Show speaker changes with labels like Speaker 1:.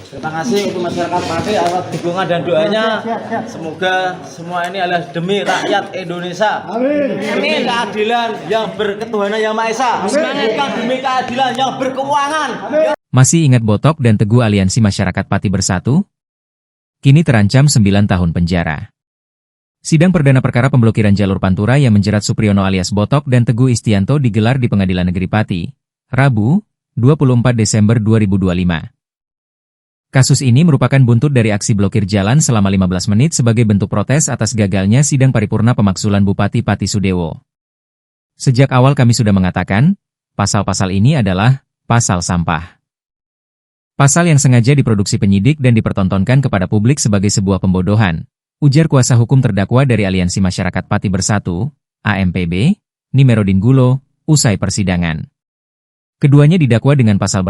Speaker 1: Terima kasih untuk masyarakat Pati atas dukungan dan doanya. Semoga semua ini adalah demi rakyat Indonesia.
Speaker 2: Amin.
Speaker 1: Demi keadilan yang berketuhanan yang Maha Esa. Bukan demi keadilan yang berkeuangan.
Speaker 3: Masih ingat Botok dan Teguh Aliansi Masyarakat Pati Bersatu? Kini terancam 9 tahun penjara. Sidang perdana perkara pemblokiran jalur Pantura yang menjerat Supriyono alias Botok dan Teguh Istianto digelar di Pengadilan Negeri Pati, Rabu, 24 Desember 2025. Kasus ini merupakan buntut dari aksi blokir jalan selama 15 menit sebagai bentuk protes atas gagalnya sidang paripurna pemaksulan Bupati Pati Sudewo. Sejak awal kami sudah mengatakan, pasal-pasal ini adalah pasal sampah. Pasal yang sengaja diproduksi penyidik dan dipertontonkan kepada publik sebagai sebuah pembodohan, ujar kuasa hukum terdakwa dari Aliansi Masyarakat Pati Bersatu, AMPB, Nimerodin Gulo, usai persidangan. Keduanya didakwa dengan pasal